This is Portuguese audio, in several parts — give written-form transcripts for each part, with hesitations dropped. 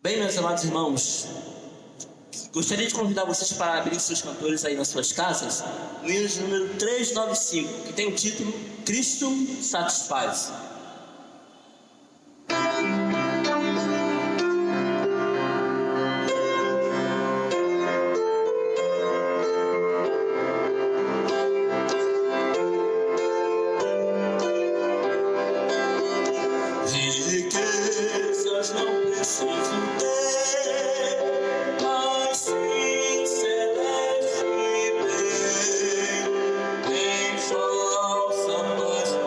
Bem, meus amados irmãos, gostaria de convidar vocês para abrir seus cantores aí nas suas casas, no hino de número 395, que tem o título Cristo Satisfaz. Riquezas não preciso ter, mas sim celeste bem. Em falsa paz ou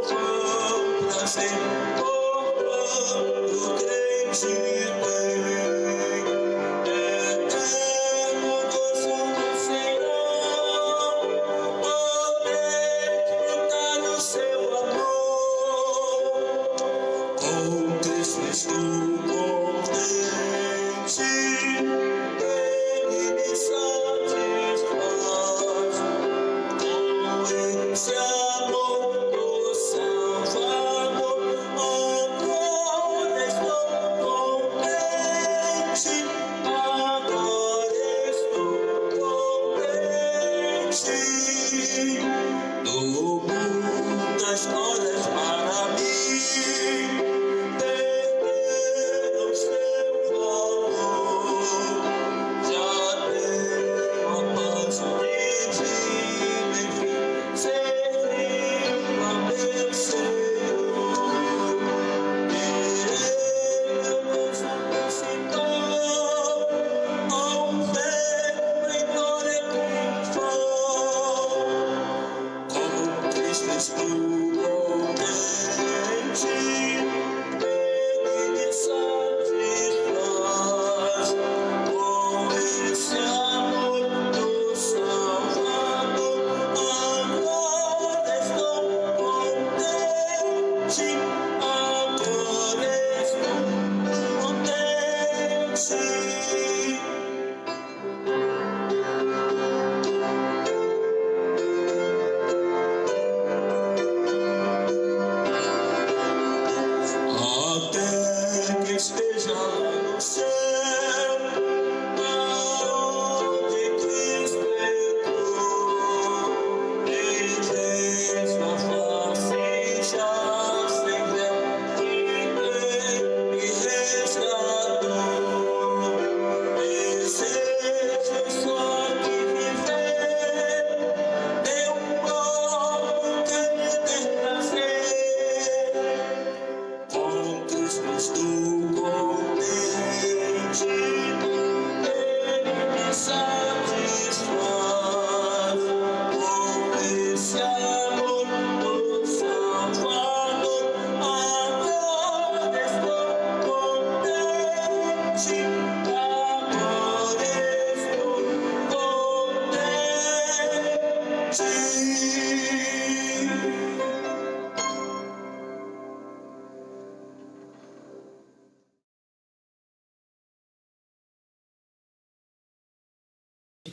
vão prazer, portanto crente bem. Eterno gozo do Senhor, poder desfrutar do seu amor. Com Cristo estou contente, Ele me satisfaz. Com esse amor do Salvador, agora estou contente, agora estou contente. Do muitas glórias para mim, perderam seu valor. Já tenho a paz divina, enfim, servindo a meu Senhor. Verei meu Deus ressuscitar, ao ver em glória triunfar. Com Cristo estou contente, Ele me satisfaz. Com esse amor do Salvador, agora estou contente, agora estou contente. Até que esteja no céu, aonde Cristo entrou, em vez da face já sem véu, me resgatou. Desejo só de viver, meu corpo quer me ter prazer. Com Cristo estou contente, Ele me satisfaz. Com esse amor do Salvador, agora estou contente, agora estou contente.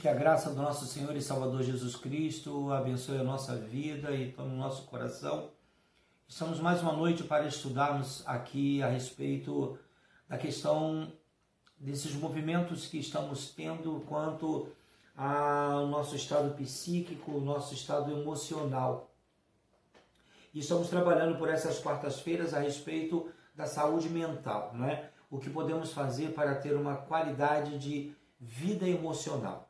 Que a graça do nosso Senhor e Salvador Jesus Cristo abençoe a nossa vida e tome o nosso coração. Estamos mais uma noite para estudarmos aqui a respeito da questão desses movimentos que estamos tendo quanto ao nosso estado psíquico, o nosso estado emocional. E estamos trabalhando por essas quartas-feiras a respeito da saúde mental, não é? O que podemos fazer para ter uma qualidade de vida emocional.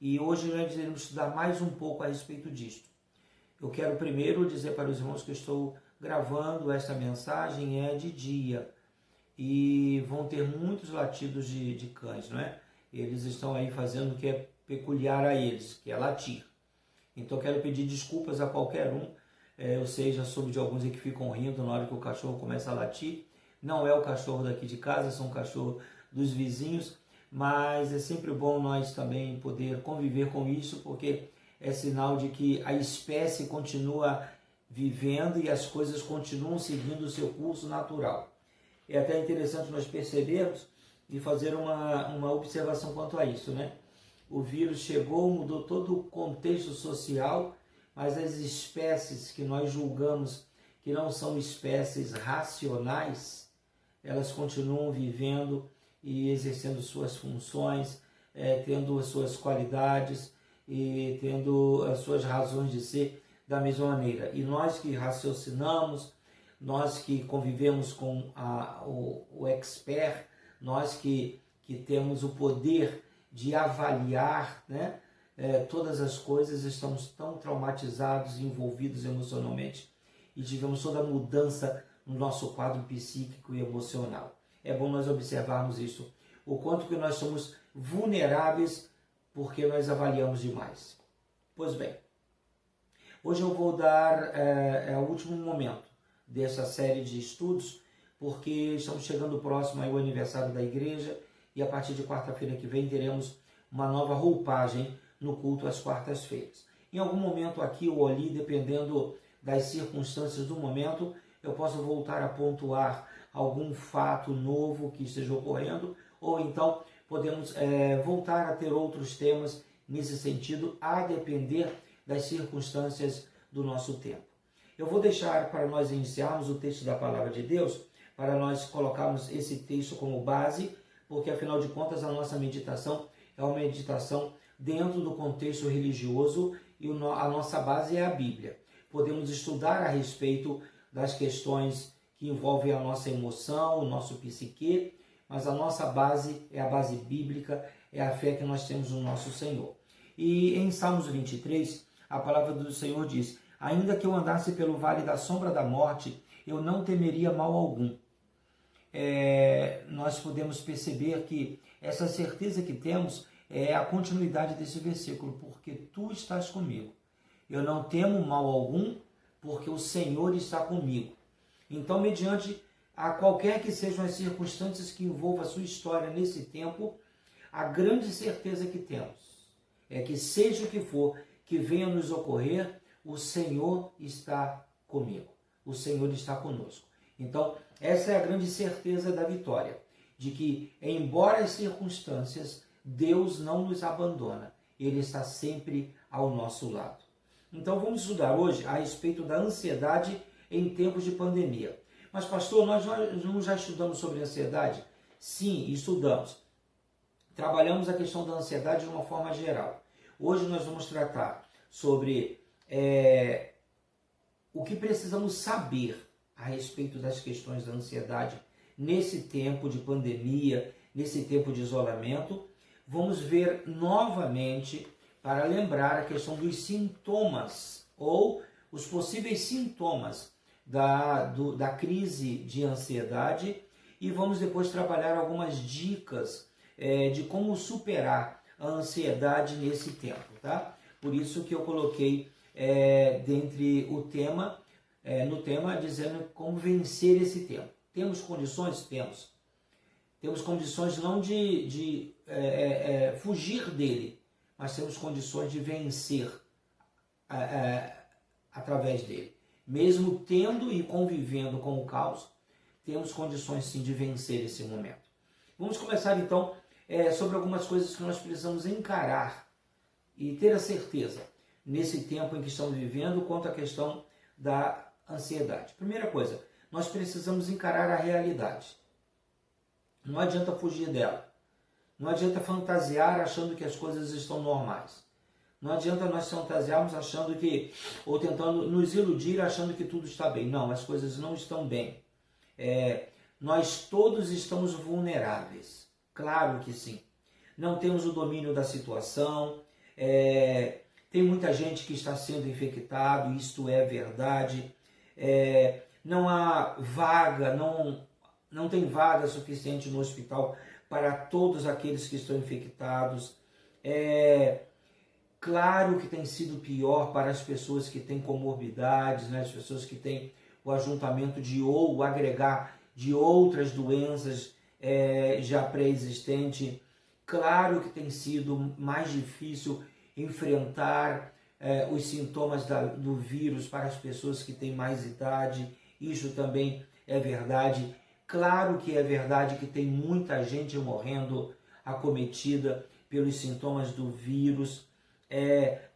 E hoje nós iremos estudar mais um pouco a respeito disto. Eu quero primeiro dizer para os irmãos que eu estou gravando esta mensagem de dia e vão ter muitos latidos de cães, não é? Eles estão aí fazendo o que é peculiar a eles, que é latir. Então eu quero pedir desculpas a qualquer um. Eu sei, já soube de alguns aí que ficam rindo na hora que o cachorro começa a latir. Não é o cachorro daqui de casa, são o cachorro dos vizinhos. Mas é sempre bom nós também poder conviver com isso, porque é sinal de que a espécie continua vivendo e as coisas continuam seguindo o seu curso natural. É até interessante nós percebermos e fazer uma observação quanto a isso, né? O vírus chegou, mudou todo o contexto social, mas as espécies que nós julgamos que não são espécies racionais, elas continuam vivendo e exercendo suas funções, tendo as suas qualidades e tendo as suas razões de ser da mesma maneira. E nós que raciocinamos, nós que convivemos com o expert, nós que temos o poder de avaliar, né, todas as coisas, estamos tão traumatizados e envolvidos emocionalmente e tivemos toda a mudança no nosso quadro psíquico e emocional. É bom nós observarmos isso, o quanto que nós somos vulneráveis porque nós avaliamos demais. Pois bem, hoje eu vou dar o último momento dessa série de estudos, porque estamos chegando próximo ao aniversário da igreja e a partir de quarta-feira que vem teremos uma nova roupagem no culto às quartas-feiras. Em algum momento aqui ou ali, dependendo das circunstâncias do momento, eu posso voltar a pontuar algum fato novo que esteja ocorrendo, ou então podemos voltar a ter outros temas nesse sentido, a depender das circunstâncias do nosso tempo. Eu vou deixar para nós iniciarmos o texto da Palavra de Deus, para nós colocarmos esse texto como base, porque afinal de contas a nossa meditação é uma meditação dentro do contexto religioso e a nossa base é a Bíblia. Podemos estudar a respeito das questões que envolvem a nossa emoção, o nosso psique, mas a nossa base é a base bíblica, é a fé que nós temos no nosso Senhor. E em Salmos 23, a palavra do Senhor diz: ainda que eu andasse pelo vale da sombra da morte, eu não temeria mal algum. Nós podemos perceber que essa certeza que temos é a continuidade desse versículo, porque tu estás comigo. Eu não temo mal algum, porque o Senhor está comigo. Então, mediante a qualquer que sejam as circunstâncias que envolvam a sua história nesse tempo, a grande certeza que temos é que seja o que for que venha nos ocorrer, o Senhor está comigo, o Senhor está conosco. Então, essa é a grande certeza da vitória, de que, embora as circunstâncias, Deus não nos abandona, Ele está sempre ao nosso lado. Então, vamos estudar hoje a respeito da ansiedade em tempos de pandemia. Mas, pastor, nós já estudamos sobre ansiedade? Sim, estudamos. Trabalhamos a questão da ansiedade de uma forma geral. Hoje nós vamos tratar sobre o que precisamos saber a respeito das questões da ansiedade nesse tempo de pandemia, nesse tempo de isolamento. Vamos ver novamente, para lembrar a questão dos sintomas ou os possíveis sintomas da crise de ansiedade, e vamos depois trabalhar algumas dicas de como superar a ansiedade nesse tempo, tá? Por isso que eu coloquei dentre o tema, no tema, dizendo como vencer esse tempo. Temos condições? Temos. Temos condições não de fugir dele, mas temos condições de vencer através dele. Mesmo tendo e convivendo com o caos, temos condições sim de vencer esse momento. Vamos começar então sobre algumas coisas que nós precisamos encarar e ter a certeza nesse tempo em que estamos vivendo quanto à questão da ansiedade. Primeira coisa, nós precisamos encarar a realidade. Não adianta fugir dela. Não adianta fantasiar achando que as coisas estão normais. Não adianta nós fantasiarmos achando que, ou tentando nos iludir achando que tudo está bem. Não, as coisas não estão bem. Nós todos estamos vulneráveis. Claro que sim. Não temos o domínio da situação. Tem muita gente que está sendo infectado, isto é verdade. Não há vaga, não tem vaga suficiente no hospital para todos aqueles que estão infectados. Claro que tem sido pior para as pessoas que têm comorbidades, né? As pessoas que têm o ajuntamento o agregar de outras doenças já pré-existentes. Claro que tem sido mais difícil enfrentar os sintomas do vírus para as pessoas que têm mais idade. Isso também é verdade. Claro que é verdade que tem muita gente morrendo acometida pelos sintomas do vírus.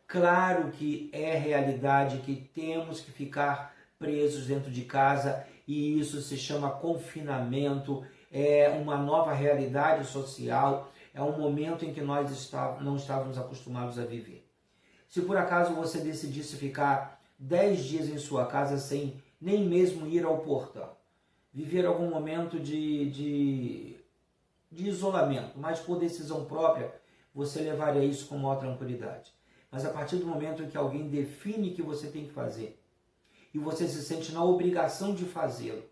Claro que é realidade que temos que ficar presos dentro de casa, e isso se chama confinamento, é uma nova realidade social, é um momento em que nós não estávamos acostumados a viver. Se por acaso você decidisse ficar 10 dias em sua casa sem nem mesmo ir ao portão, viver algum momento de isolamento, mas por decisão própria, você levaria isso com maior tranquilidade. Mas a partir do momento em que alguém define que você tem que fazer, e você se sente na obrigação de fazê-lo,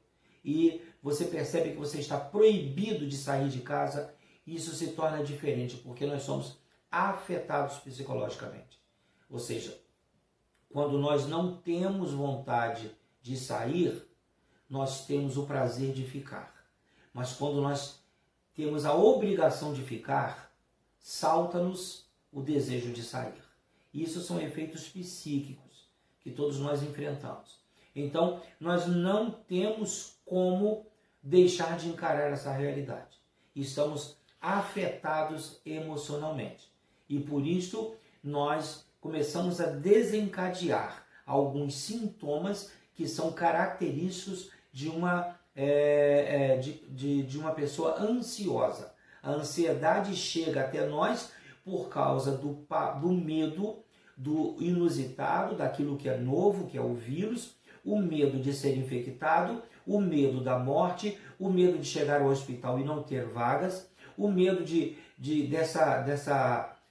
e você percebe que você está proibido de sair de casa, isso se torna diferente, porque nós somos afetados psicologicamente. Ou seja, quando nós não temos vontade de sair, nós temos o prazer de ficar. Mas quando nós temos a obrigação de ficar, salta-nos o desejo de sair. Isso são efeitos psíquicos que todos nós enfrentamos. Então, nós não temos como deixar de encarar essa realidade. Estamos afetados emocionalmente. E por isso, nós começamos a desencadear alguns sintomas que são característicos de uma pessoa ansiosa. A ansiedade chega até nós por causa do medo, do inusitado, daquilo que é novo, que é o vírus, o medo de ser infectado, o medo da morte, o medo de chegar ao hospital e não ter vagas, o medo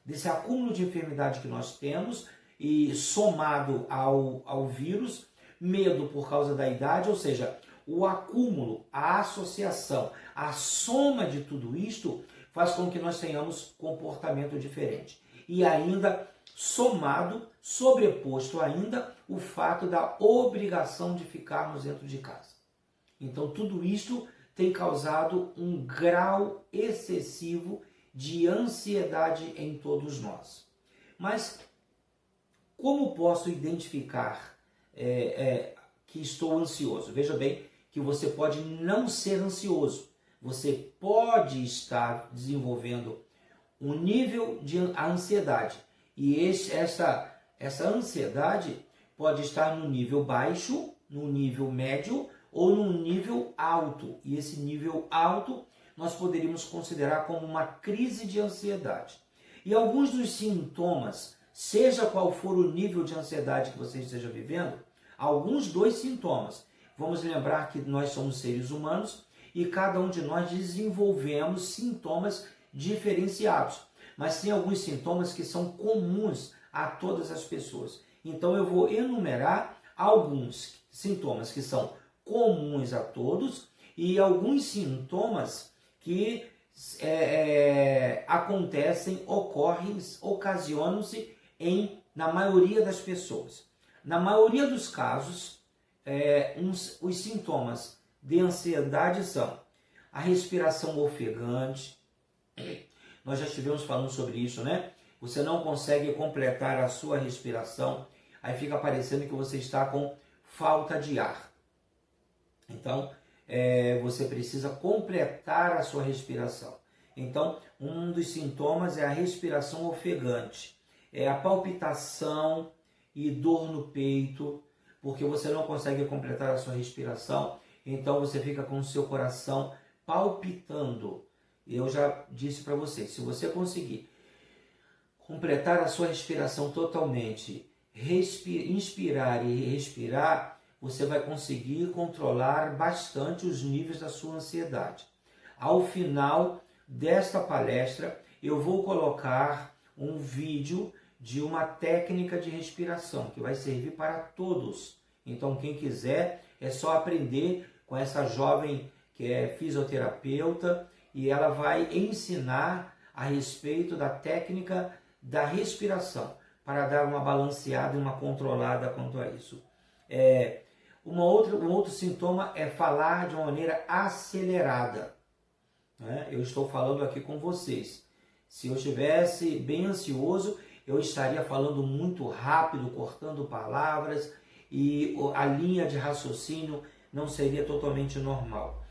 desse acúmulo de enfermidade que nós temos, e somado ao vírus, medo por causa da idade, ou seja, o acúmulo, a associação, a soma de tudo isto faz com que nós tenhamos comportamento diferente. E ainda somado, sobreposto ainda, o fato da obrigação de ficarmos dentro de casa. Então tudo isto tem causado um grau excessivo de ansiedade em todos nós. Mas como posso identificar que estou ansioso? Veja bem que você pode não ser ansioso. Você pode estar desenvolvendo um nível de ansiedade. E essa ansiedade pode estar no nível baixo, no nível médio ou no nível alto. E esse nível alto nós poderíamos considerar como uma crise de ansiedade. E alguns dos sintomas, seja qual for o nível de ansiedade que você esteja vivendo, alguns dos sintomas. Vamos lembrar que nós somos seres humanos e cada um de nós desenvolvemos sintomas diferenciados. Mas tem alguns sintomas que são comuns a todas as pessoas. Então eu vou enumerar alguns sintomas que são comuns a todos e alguns sintomas que acontecem, ocorrem, ocasionam-se na maioria das pessoas. Na maioria dos casos, os sintomas de ansiedade são a respiração ofegante. Nós já estivemos falando sobre isso, né? Você não consegue completar a sua respiração, aí fica parecendo que você está com falta de ar. Então, você precisa completar a sua respiração. Então, um dos sintomas é a respiração ofegante, é a palpitação e dor no peito, porque você não consegue completar a sua respiração, então você fica com o seu coração palpitando. Eu já disse para você, se você conseguir completar a sua respiração totalmente, inspirar e respirar, você vai conseguir controlar bastante os níveis da sua ansiedade. Ao final desta palestra, eu vou colocar um vídeo de uma técnica de respiração que vai servir para todos. Então, quem quiser, é só aprender com essa jovem que é fisioterapeuta e ela vai ensinar a respeito da técnica da respiração para dar uma balanceada e uma controlada quanto a isso. Um outro sintoma é falar de uma maneira acelerada. Eu estou falando aqui com vocês. Se eu estivesse bem ansioso, eu estaria falando muito rápido, cortando palavras, e a linha de raciocínio não seria totalmente normal.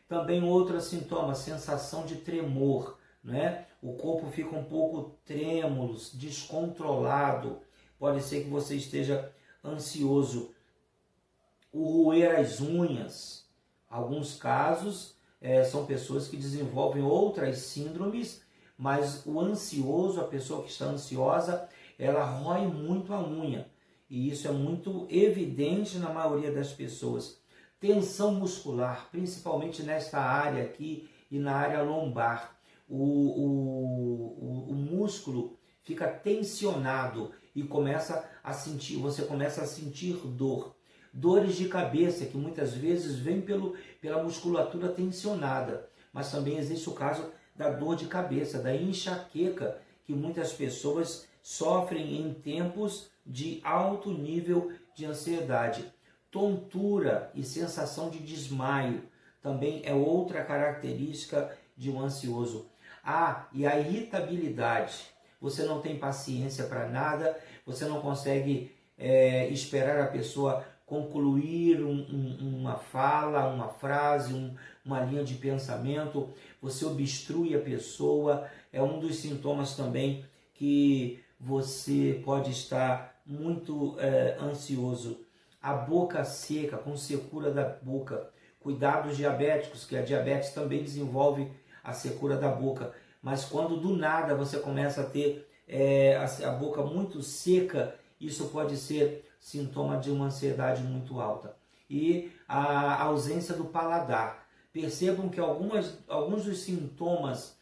Também outro sintoma, sensação de tremor, né? O corpo fica um pouco trêmulo, descontrolado. Pode ser que você esteja ansioso. O roer as unhas. Alguns casos são pessoas que desenvolvem outras síndromes, mas o ansioso, a pessoa que está ansiosa, ela rói muito a unha. E isso é muito evidente na maioria das pessoas. Tensão muscular, principalmente nesta área aqui e na área lombar. O músculo fica tensionado e você começa a sentir dor. Dores de cabeça, que muitas vezes vêm pela musculatura tensionada. Mas também existe o caso da dor de cabeça, da enxaqueca, que muitas pessoas sofrem em tempos de alto nível de ansiedade. Tontura e sensação de desmaio também é outra característica de um ansioso. E a irritabilidade. Você não tem paciência para nada, você não consegue esperar a pessoa concluir uma fala, uma frase, uma linha de pensamento, você obstrui a pessoa. É um dos sintomas também que você pode estar muito ansioso. A boca seca, com secura da boca. Cuidados diabéticos, que a diabetes também desenvolve a secura da boca. Mas quando do nada você começa a ter a boca muito seca, isso pode ser sintoma de uma ansiedade muito alta. E a ausência do paladar. Percebam que alguns dos sintomas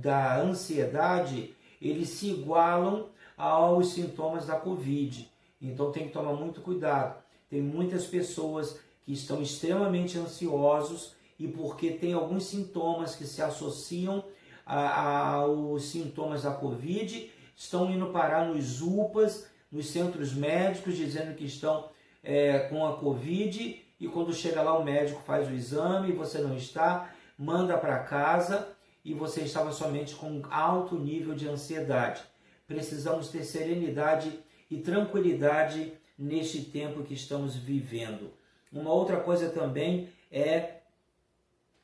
da ansiedade, eles se igualam aos sintomas da Covid. Então tem que tomar muito cuidado. Tem muitas pessoas que estão extremamente ansiosos e porque tem alguns sintomas que se associam aos sintomas da Covid, estão indo parar nos UPAs, nos centros médicos, dizendo que estão com a Covid, e quando chega lá o médico faz o exame, você não está, manda para casa e você estava somente com alto nível de ansiedade. Precisamos ter serenidade e tranquilidade neste tempo que estamos vivendo. Uma outra coisa também é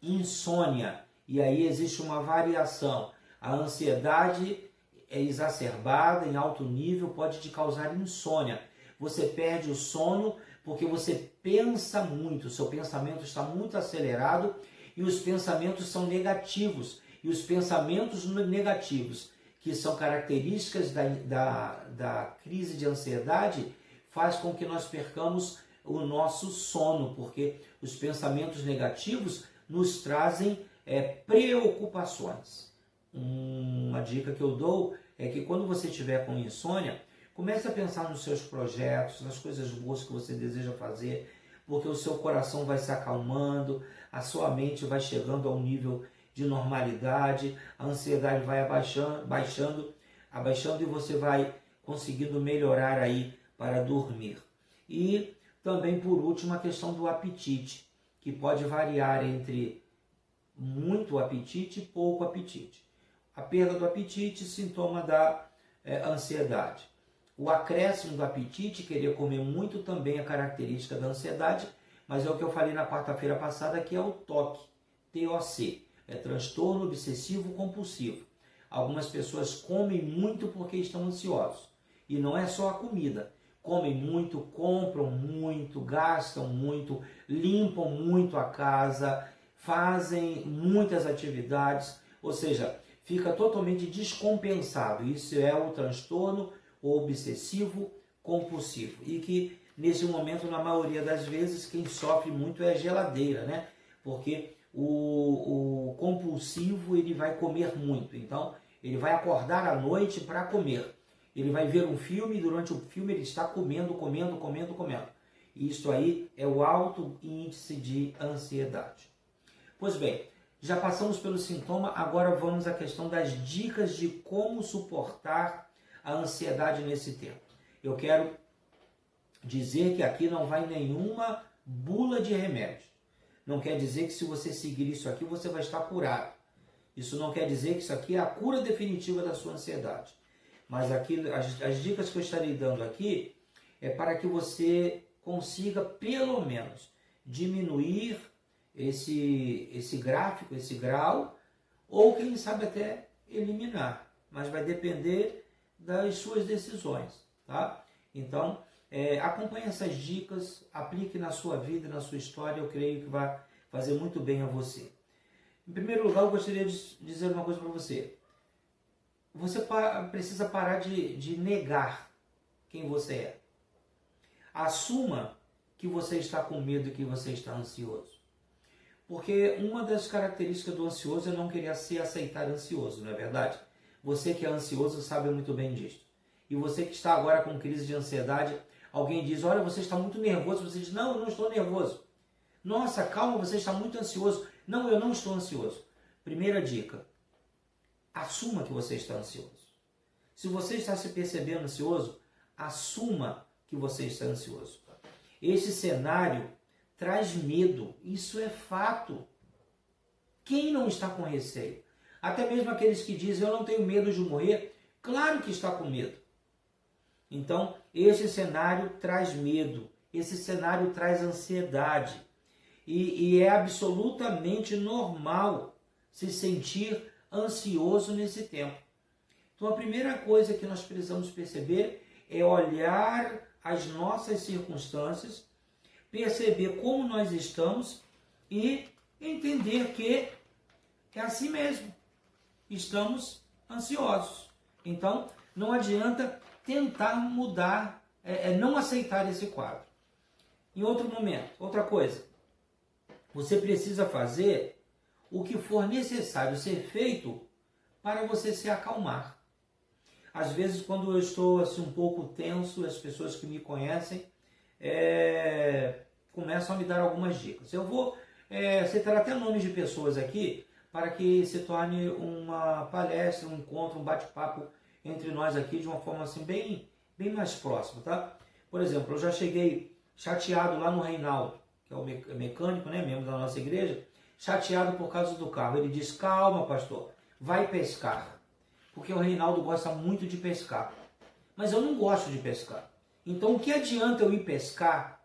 insônia, e aí existe uma variação. A ansiedade é exacerbada em alto nível, pode te causar insônia. Você perde o sono porque você pensa muito, seu pensamento está muito acelerado e os pensamentos são negativos. E os pensamentos negativos, que são características da crise de ansiedade, faz com que nós percamos o nosso sono, porque os pensamentos negativos nos trazem preocupações. Uma dica que eu dou é que quando você estiver com insônia, comece a pensar nos seus projetos, nas coisas boas que você deseja fazer, porque o seu coração vai se acalmando, a sua mente vai chegando a um nível de normalidade, a ansiedade vai abaixando e você vai conseguindo melhorar aí para dormir. E também, por último, a questão do apetite, que pode variar entre muito apetite e pouco apetite. A perda do apetite, sintoma da ansiedade. O acréscimo do apetite, querer comer muito, também é característica da ansiedade, mas é o que eu falei na quarta-feira passada, que é o TOC, TOC, é transtorno obsessivo compulsivo. Algumas pessoas comem muito porque estão ansiosos, e não é só a comida. Comem muito, compram muito, gastam muito, limpam muito a casa, fazem muitas atividades, ou seja, fica totalmente descompensado. Isso é o transtorno obsessivo compulsivo. E que, nesse momento, na maioria das vezes, quem sofre muito é a geladeira, né? Porque o compulsivo, ele vai comer muito. Então, ele vai acordar à noite para comer. Ele vai ver um filme e durante o filme ele está comendo. Isso aí é o alto índice de ansiedade. Pois bem, já passamos pelo sintoma, agora vamos à questão das dicas de como suportar a ansiedade nesse tempo. Eu quero dizer que aqui não vai nenhuma bula de remédio. Não quer dizer que se você seguir isso aqui você vai estar curado. Isso não quer dizer que isso aqui é a cura definitiva da sua ansiedade. Mas aqui, as dicas que eu estarei dando aqui é para que você consiga pelo menos diminuir esse gráfico, esse grau, ou quem sabe até eliminar. Mas vai depender das suas decisões, tá? Então, acompanhe essas dicas, aplique na sua vida, na sua história, eu creio que vai fazer muito bem a você. Em primeiro lugar, eu gostaria de dizer uma coisa para você. Você precisa parar de negar quem você é. Assuma que você está com medo e que você está ansioso. Porque uma das características do ansioso é não querer se aceitar ansioso, não é verdade? Você que é ansioso sabe muito bem disso. E você que está agora com crise de ansiedade, alguém diz, olha, você está muito nervoso. Você diz, não, eu não estou nervoso. Nossa, calma, você está muito ansioso. Não, eu não estou ansioso. Primeira dica, assuma que você está ansioso. Se você está se percebendo ansioso, assuma que você está ansioso. Esse cenário traz medo, isso é fato. Quem não está com receio? Até mesmo aqueles que dizem, eu não tenho medo de morrer, claro que está com medo. Então, esse cenário traz medo, esse cenário traz ansiedade. E é absolutamente normal se sentir ansioso nesse tempo. Então, a primeira coisa que nós precisamos perceber é olhar as nossas circunstâncias, perceber como nós estamos e entender que é assim mesmo. Estamos ansiosos. Então, não adianta tentar mudar, não aceitar esse quadro. Em outro momento, outra coisa, você precisa fazer o que for necessário ser feito para você se acalmar. Às vezes, quando eu estou assim, um pouco tenso, as pessoas que me conhecem começam a me dar algumas dicas. Eu vou citar até nomes de pessoas aqui para que se torne uma palestra, um encontro, um bate-papo entre nós aqui de uma forma assim bem mais próxima, tá? Por exemplo, eu já cheguei chateado lá no Reinaldo, que é o mecânico, né, membro da nossa igreja, chateado por causa do carro. Ele diz, calma, pastor, vai pescar. Porque o Reinaldo gosta muito de pescar. Mas eu não gosto de pescar. Então, o que adianta eu ir pescar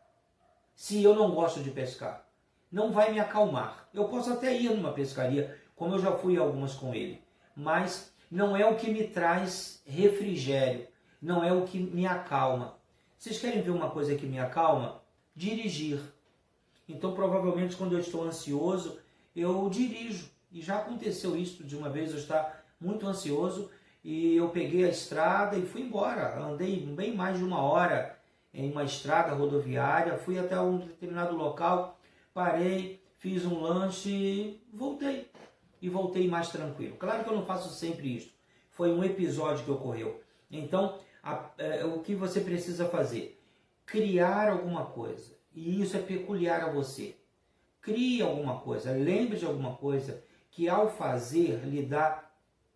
se eu não gosto de pescar? Não vai me acalmar. Eu posso até ir numa pescaria, como eu já fui algumas com ele. Mas não é o que me traz refrigério. Não é o que me acalma. Vocês querem ver uma coisa que me acalma? Dirigir. Então, provavelmente, quando eu estou ansioso, eu dirijo. E já aconteceu isso de uma vez, eu estar muito ansioso, e eu peguei a estrada e fui embora. Andei bem mais de uma hora em uma estrada rodoviária, fui até um determinado local, parei, fiz um lanche e voltei. E voltei mais tranquilo. Claro que eu não faço sempre isso. Foi um episódio que ocorreu. Então, o que você precisa fazer? Criar alguma coisa. E isso é peculiar a você. Crie alguma coisa, lembre de alguma coisa que ao fazer lhe dá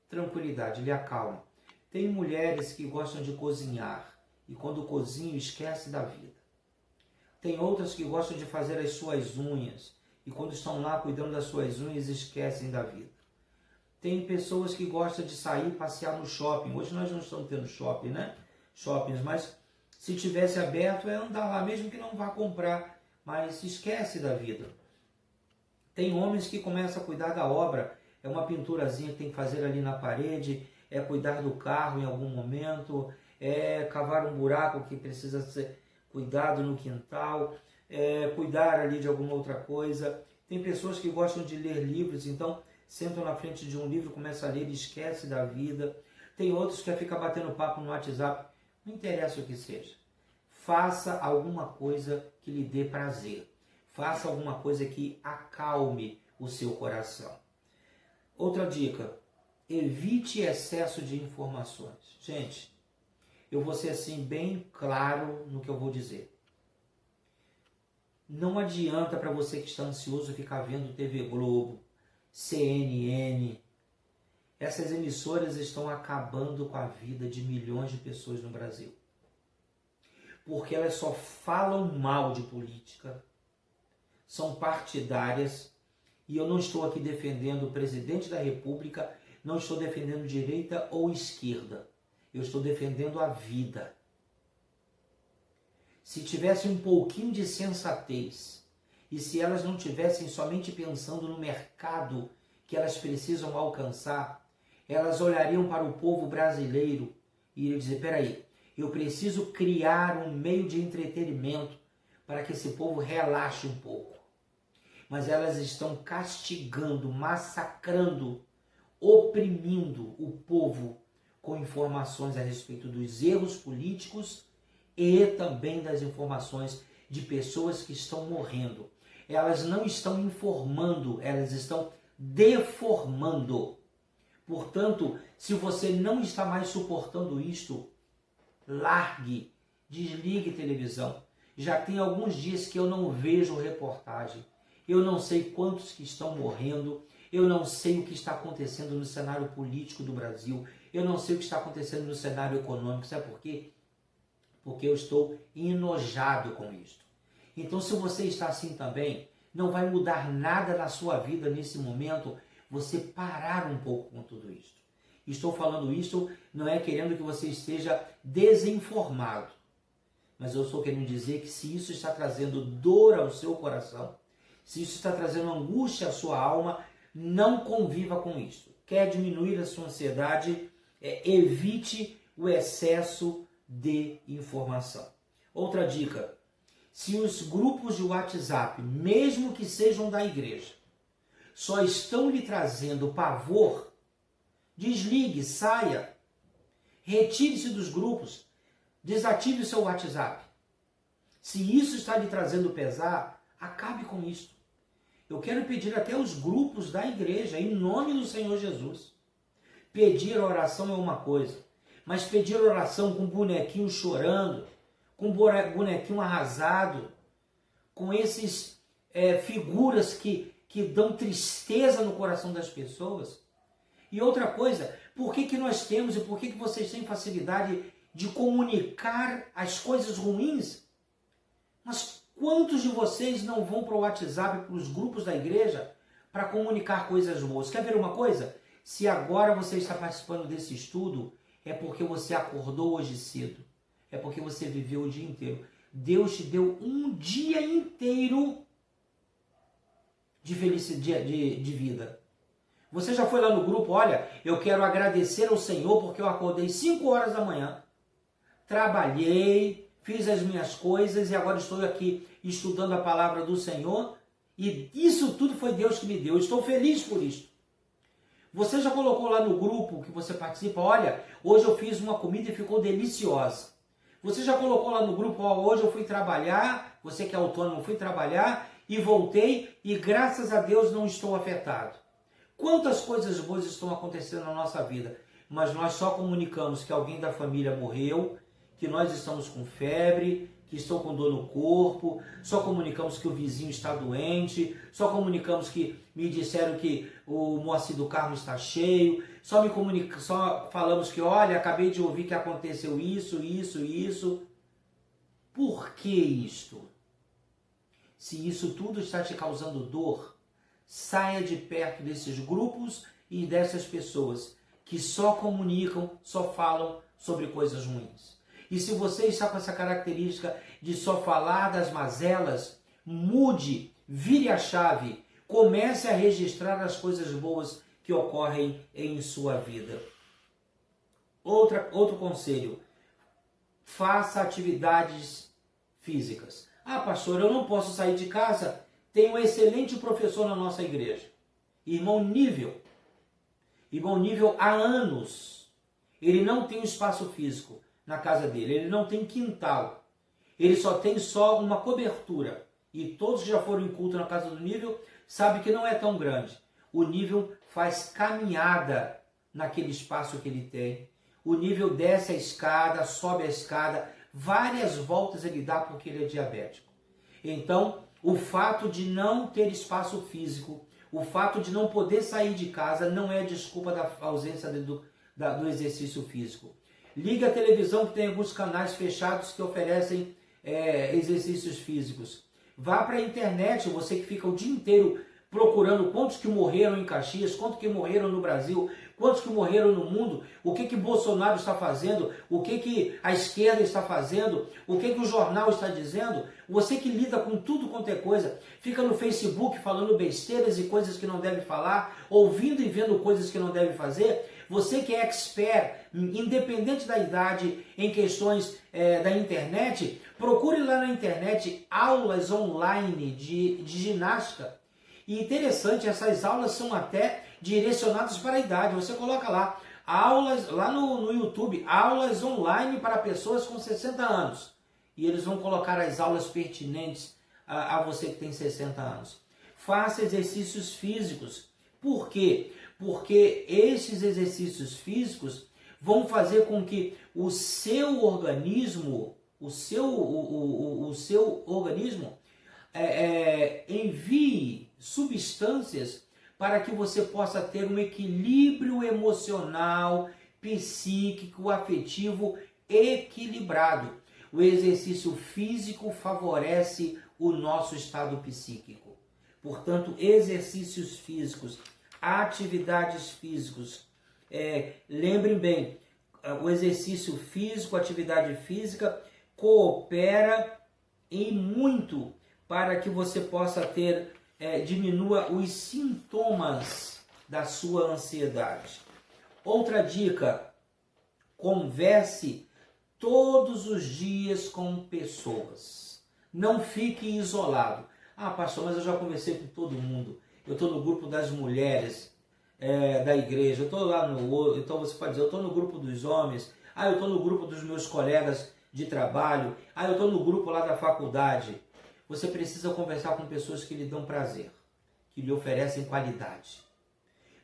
tranquilidade, lhe acalma. Tem mulheres que gostam de cozinhar e quando cozinham esquece da vida. Tem outras que gostam de fazer as suas unhas e quando estão lá cuidando das suas unhas esquecem da vida. Tem pessoas que gostam de sair passear no shopping. Hoje nós não estamos tendo shopping, né? Shoppings, mas se tivesse aberto é andar lá, mesmo que não vá comprar, mas esquece da vida. Tem homens que começam a cuidar da obra, é uma pinturazinha que tem que fazer ali na parede, é cuidar do carro em algum momento, é cavar um buraco que precisa ser cuidado no quintal, é cuidar ali de alguma outra coisa. Tem pessoas que gostam de ler livros, então sentam na frente de um livro, começam a ler e esquece da vida. Tem outros que ficam batendo papo no WhatsApp, não interessa o que seja. Faça alguma coisa que lhe dê prazer. Faça alguma coisa que acalme o seu coração. Outra dica, evite excesso de informações. Gente, eu vou ser assim bem claro no que eu vou dizer. Não adianta para você que está ansioso ficar vendo TV Globo, CNN. Essas emissoras estão acabando com a vida de milhões de pessoas no Brasil. Porque elas só falam mal de política, são partidárias, e eu não estou aqui defendendo o presidente da República, não estou defendendo direita ou esquerda, eu estou defendendo a vida. Se tivesse um pouquinho de sensatez, e se elas não tivessem somente pensando no mercado que elas precisam alcançar, elas olhariam para o povo brasileiro e iriam dizer, peraí, eu preciso criar um meio de entretenimento para que esse povo relaxe um pouco. mas elas estão castigando, massacrando, oprimindo o povo com informações a respeito dos erros políticos e também das informações de pessoas que estão morrendo. Elas não estão informando, elas estão deformando. Portanto, se você não está mais suportando isto, largue, desligue televisão. Já tem alguns dias que eu não vejo reportagem. Eu não sei quantos que estão morrendo. Eu não sei o que está acontecendo no cenário político do Brasil. Eu não sei o que está acontecendo no cenário econômico. Sabe por quê? Porque eu estou enojado com isto. Então, se você está assim também, não vai mudar nada na sua vida nesse momento você parar um pouco com tudo isto. Estou falando isso não é querendo que você esteja desinformado, mas eu estou querendo dizer que se isso está trazendo dor ao seu coração, se isso está trazendo angústia à sua alma, não conviva com isso. Quer diminuir a sua ansiedade, evite o excesso de informação. Outra dica, se os grupos de WhatsApp, mesmo que sejam da igreja, só estão lhe trazendo pavor, desligue, saia, retire-se dos grupos, desative o seu WhatsApp. Se isso está lhe trazendo pesar, acabe com isso. Eu quero pedir até os grupos da igreja, em nome do Senhor Jesus. Pedir oração é uma coisa, mas pedir oração com bonequinho chorando, com bonequinho arrasado, com esses figuras que dão tristeza no coração das pessoas. E outra coisa, por que nós temos e por que vocês têm facilidade de comunicar as coisas ruins? Mas quantos de vocês não vão para o WhatsApp, para os grupos da igreja, para comunicar coisas boas? Quer ver uma coisa? Se agora você está participando desse estudo, é porque você acordou hoje cedo. É porque você viveu o dia inteiro. Deus te deu um dia inteiro de felicidade, de vida. Você já foi lá no grupo, olha, eu quero agradecer ao Senhor porque eu acordei 5 horas da manhã, trabalhei, fiz as minhas coisas e agora estou aqui estudando a palavra do Senhor e isso tudo foi Deus que me deu. Eu estou feliz por isso. Você já colocou lá no grupo que você participa, olha, hoje eu fiz uma comida e ficou deliciosa. Você já colocou lá no grupo, ó, hoje eu fui trabalhar, você que é autônomo, fui trabalhar e voltei e graças a Deus não estou afetado. Quantas coisas boas estão acontecendo na nossa vida, mas nós só comunicamos que alguém da família morreu, que nós estamos com febre, que estou com dor no corpo, só comunicamos que o vizinho está doente, só comunicamos que me disseram que o Moacir do Carmo está cheio, só falamos que, olha, acabei de ouvir que aconteceu isso. Por que isto? Se isso tudo está te causando dor, saia de perto desses grupos e dessas pessoas que só comunicam, só falam sobre coisas ruins. E se você está com essa característica de só falar das mazelas, mude, vire a chave, comece a registrar as coisas boas que ocorrem em sua vida. Outro conselho, faça atividades físicas. Ah, pastor, eu não posso sair de casa. Tem um excelente professor na nossa igreja, irmão Nível. Irmão Nível há anos. Ele não tem um espaço físico na casa dele, ele não tem quintal. Ele só tem uma cobertura. E todos que já foram em culto na casa do Nível sabem que não é tão grande. O Nível faz caminhada naquele espaço que ele tem. O Nível desce a escada, sobe a escada, várias voltas ele dá porque ele é diabético. Então, o fato de não ter espaço físico, o fato de não poder sair de casa não é desculpa da ausência do exercício físico. Liga a televisão que tem alguns canais fechados que oferecem exercícios físicos. Vá para a internet, você que fica o dia inteiro procurando quantos que morreram em Caxias, quantos que morreram no Brasil, quantos que morreram no mundo, o que Bolsonaro está fazendo, o que a esquerda está fazendo, o que o jornal está dizendo. Você que lida com tudo quanto é coisa, fica no Facebook falando besteiras e coisas que não deve falar, ouvindo e vendo coisas que não deve fazer. Você que é expert, independente da idade, em questões da internet, procure lá na internet aulas online de ginástica E interessante, essas aulas são até direcionadas para a idade. Você coloca lá, aulas, lá no YouTube, aulas online para pessoas com 60 anos. E eles vão colocar as aulas pertinentes a você que tem 60 anos. Faça exercícios físicos. Por quê? Porque esses exercícios físicos vão fazer com que o seu organismo, envie substâncias para que você possa ter um equilíbrio emocional, psíquico, afetivo equilibrado. O exercício físico favorece o nosso estado psíquico. Portanto, exercícios físicos, atividades físicas. Lembrem bem, o exercício físico, a atividade física coopera em muito para que você possa ter, diminua os sintomas da sua ansiedade. Outra dica, converse todos os dias com pessoas. Não fique isolado. Ah, pastor, mas eu já conversei com todo mundo. Eu estou no grupo das mulheres da igreja. Eu estou lá no... Então você pode dizer, eu estou no grupo dos homens. Ah, eu estou no grupo dos meus colegas de trabalho. Ah, eu estou no grupo lá da faculdade. Você precisa conversar com pessoas que lhe dão prazer, que lhe oferecem qualidade.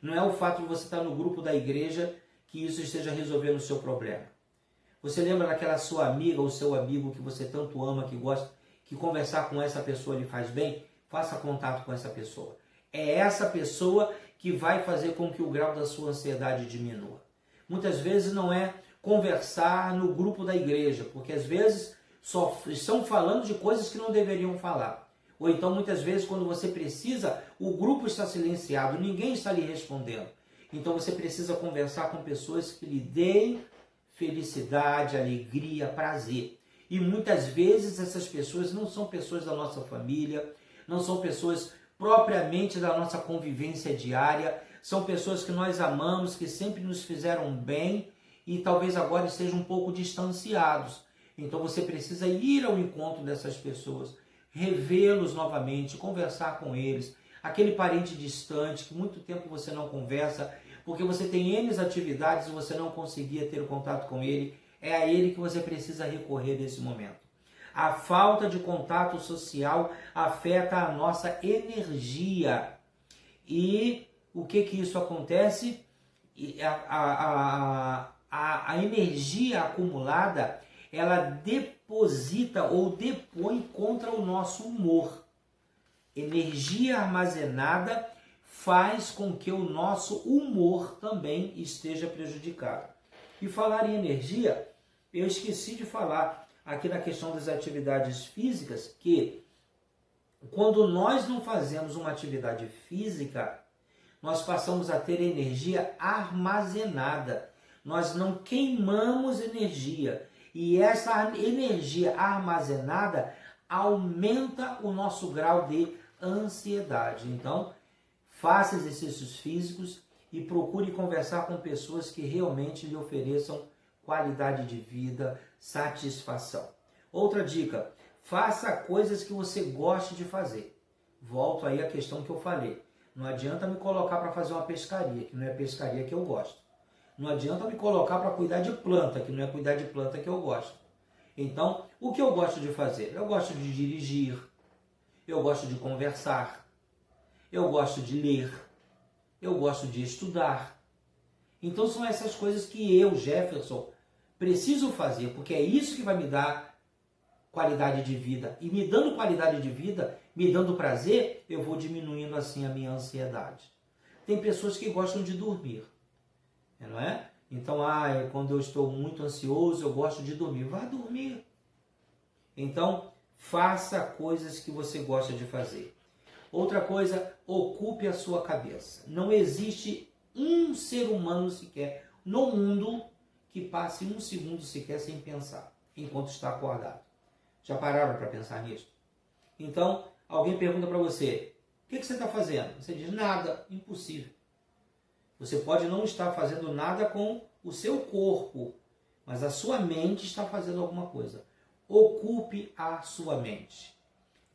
Não é o fato de você estar no grupo da igreja que isso esteja resolvendo o seu problema. Você lembra daquela sua amiga ou seu amigo que você tanto ama, que gosta, que conversar com essa pessoa lhe faz bem? Faça contato com essa pessoa. É essa pessoa que vai fazer com que o grau da sua ansiedade diminua. Muitas vezes não é conversar no grupo da igreja, porque às vezes só estão falando de coisas que não deveriam falar. Ou então muitas vezes quando você precisa, o grupo está silenciado, ninguém está lhe respondendo. Então você precisa conversar com pessoas que lhe deem felicidade, alegria, prazer. E muitas vezes essas pessoas não são pessoas da nossa família, não são pessoas propriamente da nossa convivência diária, são pessoas que nós amamos, que sempre nos fizeram bem e talvez agora estejam um pouco distanciados. Então você precisa ir ao encontro dessas pessoas, revê-los novamente, conversar com eles. Aquele parente distante que muito tempo você não conversa, porque você tem N atividades e você não conseguia ter contato com ele, é a ele que você precisa recorrer nesse momento. A falta de contato social afeta a nossa energia. E o que isso acontece? A energia acumulada, ela deposita ou depõe contra o nosso humor. Energia armazenada faz com que o nosso humor também esteja prejudicado. E falar em energia, eu esqueci de falar aqui na questão das atividades físicas, que quando nós não fazemos uma atividade física, nós passamos a ter energia armazenada. Nós não queimamos energia. E essa energia armazenada aumenta o nosso grau de ansiedade. Então, faça exercícios físicos e procure conversar com pessoas que realmente lhe ofereçam qualidade de vida, satisfação. Outra dica, faça coisas que você goste de fazer. Volto aí à questão que eu falei. Não adianta me colocar para fazer uma pescaria, que não é pescaria que eu gosto. Não adianta me colocar para cuidar de planta, que não é cuidar de planta que eu gosto. Então, o que eu gosto de fazer? Eu gosto de dirigir, eu gosto de conversar, eu gosto de ler, eu gosto de estudar. Então são essas coisas que eu, Jefferson, preciso fazer, porque é isso que vai me dar qualidade de vida. E me dando qualidade de vida, me dando prazer, eu vou diminuindo assim a minha ansiedade. Tem pessoas que gostam de dormir, não é? Então, quando eu estou muito ansioso, eu gosto de dormir. Vá dormir. Então, faça coisas que você gosta de fazer. Outra coisa, ocupe a sua cabeça. Não existe um ser humano sequer no mundo que passe um segundo sequer sem pensar, enquanto está acordado. Já pararam para pensar nisso? Então, alguém pergunta para você, o que você está fazendo? Você diz, nada, impossível. Você pode não estar fazendo nada com o seu corpo, mas a sua mente está fazendo alguma coisa. Ocupe a sua mente.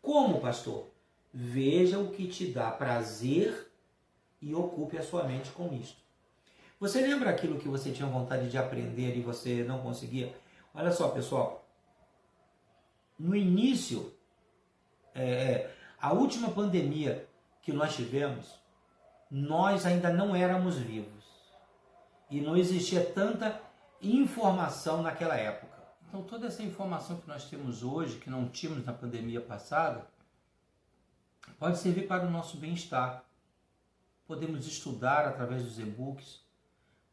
Como, pastor? Veja o que te dá prazer e ocupe a sua mente com isto. Você lembra aquilo que você tinha vontade de aprender e você não conseguia? Olha só, pessoal. No início, a última pandemia que nós tivemos, nós ainda não éramos vivos. E não existia tanta informação naquela época. Então toda essa informação que nós temos hoje, que não tínhamos na pandemia passada, pode servir para o nosso bem-estar. Podemos estudar através dos e-books,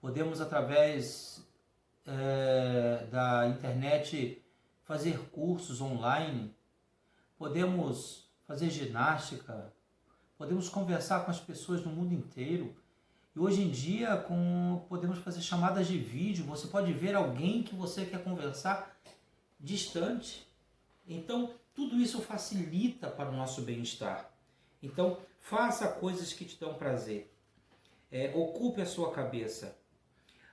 podemos através da internet fazer cursos online, podemos fazer ginástica, podemos conversar com as pessoas do mundo inteiro. E hoje em dia podemos fazer chamadas de vídeo, você pode ver alguém que você quer conversar distante. Então, tudo isso facilita para o nosso bem-estar. Então, faça coisas que te dão prazer. Ocupe a sua cabeça.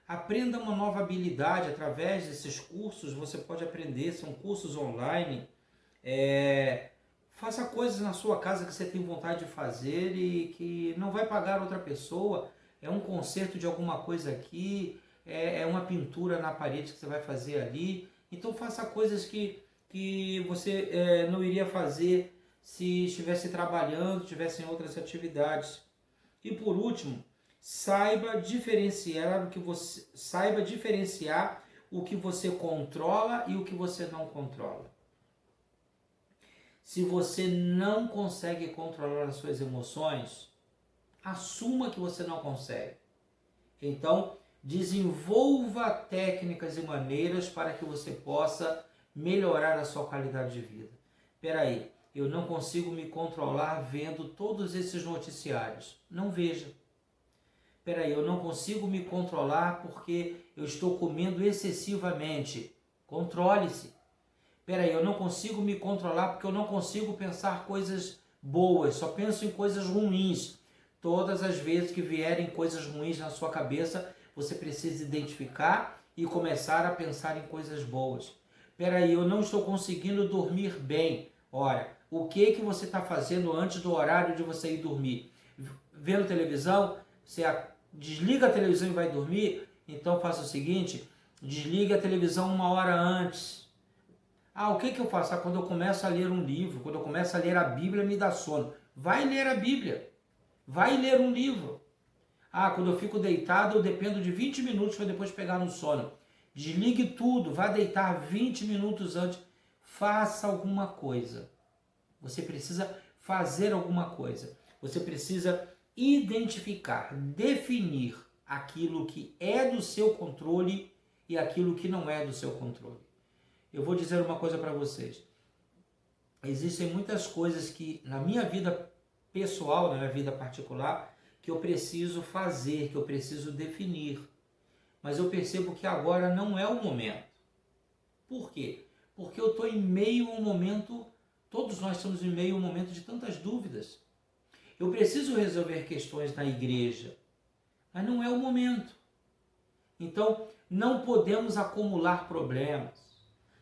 Aprenda uma nova habilidade através desses cursos, você pode aprender, são cursos online. Faça coisas na sua casa que você tem vontade de fazer e que não vai pagar outra pessoa. É um conserto de alguma coisa aqui, é uma pintura na parede que você vai fazer ali. Então faça coisas que você não iria fazer se estivesse trabalhando, estivesse em outras atividades. E por último, saiba diferenciar o que você controla e o que você não controla. Se você não consegue controlar as suas emoções, assuma que você não consegue. Então, desenvolva técnicas e maneiras para que você possa melhorar a sua qualidade de vida. Espera aí, eu não consigo me controlar vendo todos esses noticiários. Não veja. Espera aí, eu não consigo me controlar porque eu estou comendo excessivamente. Controle-se. Espera aí, eu não consigo me controlar porque eu não consigo pensar coisas boas, só penso em coisas ruins. Todas as vezes que vierem coisas ruins na sua cabeça, você precisa identificar e começar a pensar em coisas boas. Espera aí, eu não estou conseguindo dormir bem. Ora, o que você está fazendo antes do horário de você ir dormir? Vendo televisão? Você desliga a televisão e vai dormir? Então faça o seguinte, desligue a televisão 1 hora antes. O que eu faço? Quando eu começo a ler um livro, quando eu começo a ler a Bíblia, me dá sono. Vai ler a Bíblia. Vai ler um livro. Quando eu fico deitado, eu dependo de 20 minutos para depois pegar no sono. Desligue tudo, vá deitar 20 minutos antes. Faça alguma coisa. Você precisa fazer alguma coisa. Você precisa identificar, definir aquilo que é do seu controle e aquilo que não é do seu controle. Eu vou dizer uma coisa para vocês. Existem muitas coisas que na minha vida pessoal, na minha vida particular, que eu preciso fazer, que eu preciso definir. Mas eu percebo que agora não é o momento. Por quê? Porque eu estou em meio a um momento, todos nós estamos em meio a um momento de tantas dúvidas. Eu preciso resolver questões na igreja, mas não é o momento. Então, não podemos acumular problemas.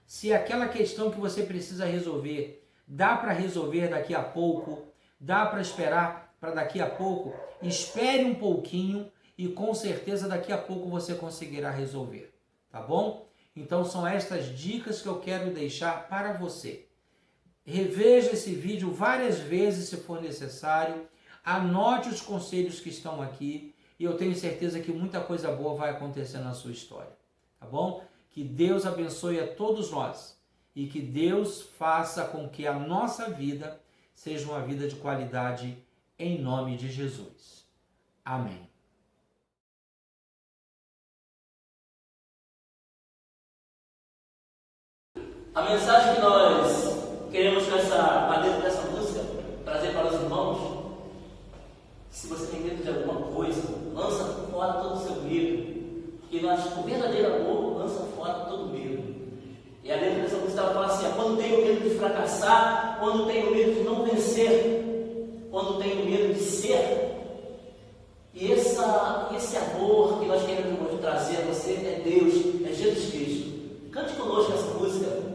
Se aquela questão que você precisa resolver, dá para resolver daqui a pouco, dá para esperar para daqui a pouco, espere um pouquinho e com certeza daqui a pouco você conseguirá resolver, tá bom? Então são estas dicas que eu quero deixar para você. Reveja esse vídeo várias vezes se for necessário, anote os conselhos que estão aqui e eu tenho certeza que muita coisa boa vai acontecer na sua história, tá bom? Que Deus abençoe a todos nós e que Deus faça com que a nossa vida seja uma vida de qualidade em nome de Jesus. Amém. A mensagem que nós queremos dentro dessa música trazer para os irmãos: se você tem medo de alguma coisa, lança fora todo o seu medo. Porque o verdadeiro amor lança fora todo medo. E a letra dessa música ela fala assim: quando tenho medo de fracassar, quando tenho medo de não vencer, quando tenho medo de ser. E esse amor que nós queremos trazer a você é Deus, é Jesus Cristo. Cante conosco essa música.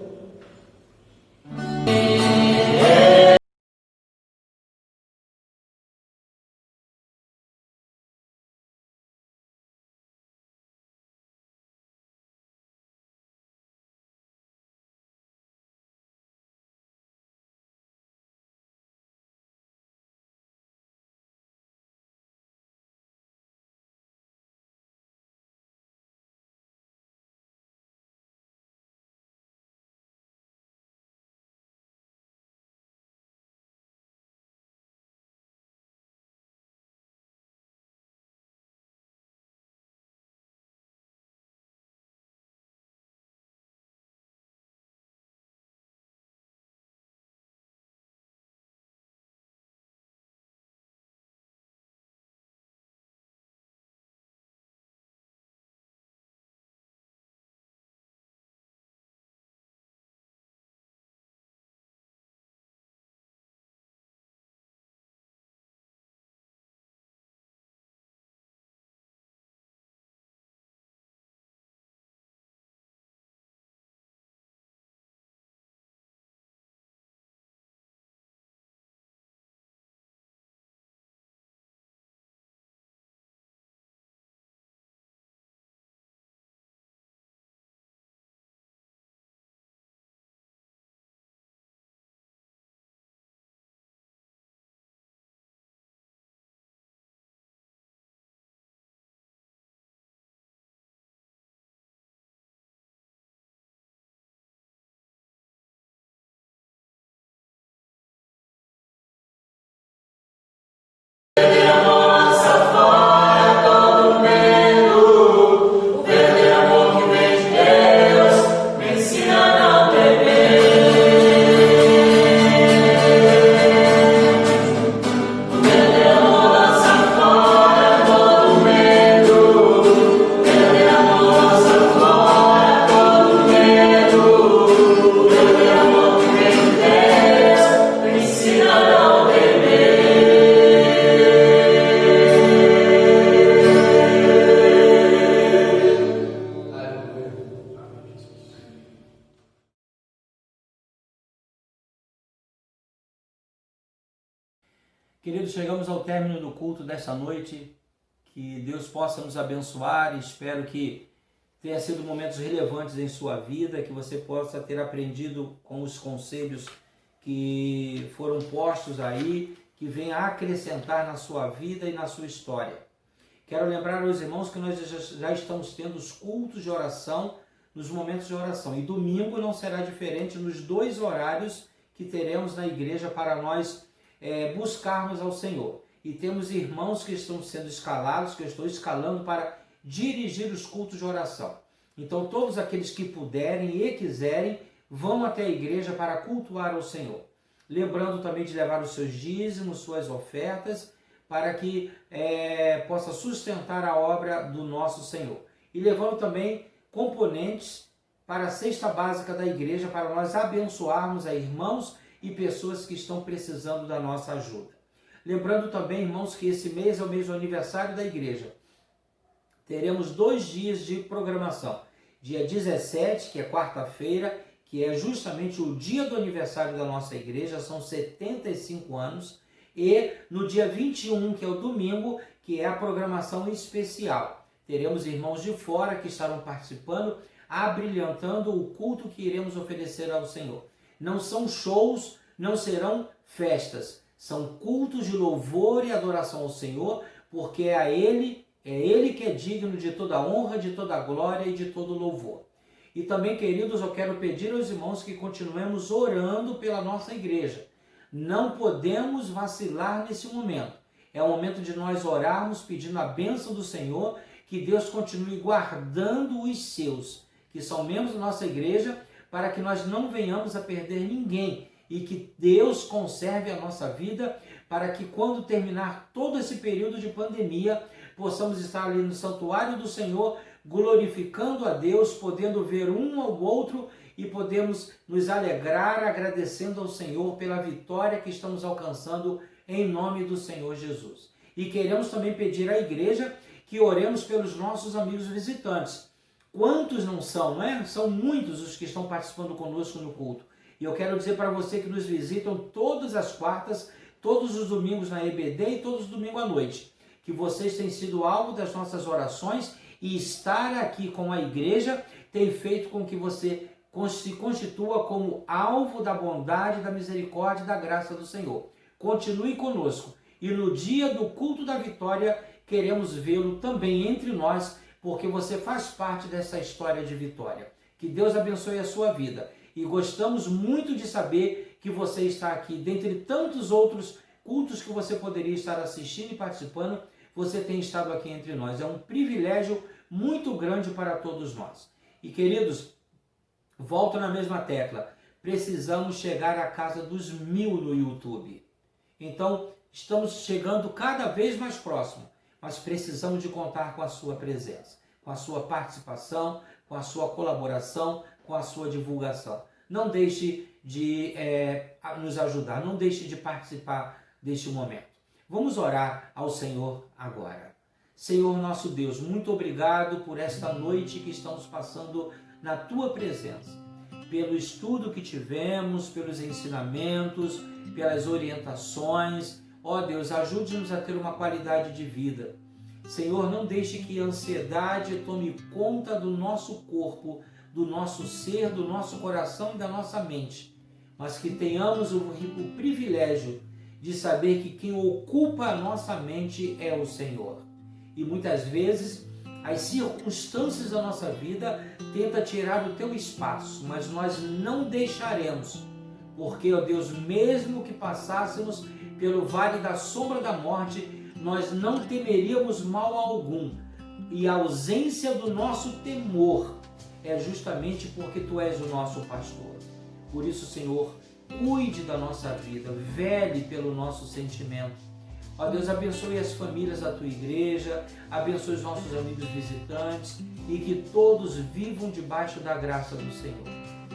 Queridos, chegamos ao término do culto desta noite. Que Deus possa nos abençoar. Espero que tenha sido momentos relevantes em sua vida, que você possa ter aprendido com os conselhos que foram postos aí, que venha acrescentar na sua vida e na sua história. Quero lembrar aos irmãos que nós já estamos tendo os cultos de oração nos momentos de oração. E domingo não será diferente nos 2 horários que teremos na igreja para nós buscarmos ao Senhor. E temos irmãos que estão sendo escalados, que eu estou escalando para dirigir os cultos de oração. Então todos aqueles que puderem e quiserem, vão até a igreja para cultuar ao Senhor. Lembrando também de levar os seus dízimos, suas ofertas, para que possa sustentar a obra do nosso Senhor. E levando também componentes para a cesta básica da igreja, para nós abençoarmos a irmãos e pessoas que estão precisando da nossa ajuda. Lembrando também, irmãos, que esse mês é o mês do aniversário da igreja. Teremos 2 dias de programação. Dia 17, que é quarta-feira, que é justamente o dia do aniversário da nossa igreja, são 75 anos. E no dia 21, que é o domingo, que é a programação especial. Teremos irmãos de fora que estarão participando, abrilhantando o culto que iremos oferecer ao Senhor. Não são shows, não serão festas. São cultos de louvor e adoração ao Senhor, porque é Ele que é digno de toda honra, de toda glória e de todo louvor. E também, queridos, eu quero pedir aos irmãos que continuemos orando pela nossa igreja. Não podemos vacilar nesse momento. É o momento de nós orarmos pedindo a bênção do Senhor, que Deus continue guardando os seus, que são membros da nossa igreja, para que nós não venhamos a perder ninguém e que Deus conserve a nossa vida, para que quando terminar todo esse período de pandemia, possamos estar ali no santuário do Senhor, glorificando a Deus, podendo ver um ao outro e podemos nos alegrar agradecendo ao Senhor pela vitória que estamos alcançando em nome do Senhor Jesus. E queremos também pedir à igreja que oremos pelos nossos amigos visitantes. Quantos não são, não é? São muitos os que estão participando conosco no culto. E eu quero dizer para você que nos visitam todas as quartas, todos os domingos na EBD e todos os domingos à noite. Que vocês têm sido alvo das nossas orações e estar aqui com a igreja tem feito com que você se constitua como alvo da bondade, da misericórdia e da graça do Senhor. Continue conosco. E no dia do culto da vitória, queremos vê-lo também entre nós, porque você faz parte dessa história de vitória. Que Deus abençoe a sua vida. E gostamos muito de saber que você está aqui. Dentre tantos outros cultos que você poderia estar assistindo e participando, você tem estado aqui entre nós. É um privilégio muito grande para todos nós. E queridos, volto na mesma tecla. Precisamos chegar à casa dos 1000 no YouTube. Então, estamos chegando cada vez mais próximo. Mas precisamos de contar com a sua presença, com a sua participação, com a sua colaboração, com a sua divulgação. Não deixe de nos ajudar, não deixe de participar deste momento. Vamos orar ao Senhor agora. Senhor nosso Deus, muito obrigado por esta noite que estamos passando na Tua presença. Pelo estudo que tivemos, pelos ensinamentos, pelas orientações. Ó Deus, ajude-nos a ter uma qualidade de vida. Senhor, não deixe que a ansiedade tome conta do nosso corpo, do nosso ser, do nosso coração e da nossa mente, mas que tenhamos o privilégio de saber que quem ocupa a nossa mente é o Senhor. E muitas vezes as circunstâncias da nossa vida tentam tirar o teu espaço, mas nós não deixaremos, porque, ó Deus, mesmo que passássemos pelo vale da sombra da morte, nós não temeríamos mal algum. E a ausência do nosso temor é justamente porque Tu és o nosso pastor. Por isso, Senhor, cuide da nossa vida, vele pelo nosso sentimento. Ó Deus, abençoe as famílias da Tua igreja, abençoe os nossos amigos visitantes e que todos vivam debaixo da graça do Senhor.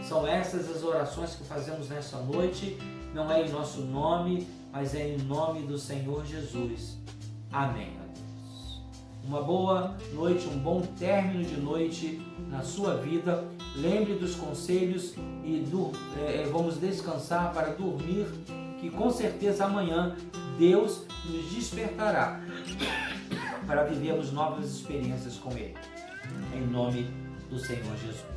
São essas as orações que fazemos nesta noite, não é em nosso nome, mas é em nome do Senhor Jesus. Amém. Uma boa noite, um bom término de noite na sua vida. Lembre dos conselhos e vamos descansar para dormir, que com certeza amanhã Deus nos despertará para vivermos novas experiências com Ele. Em nome do Senhor Jesus.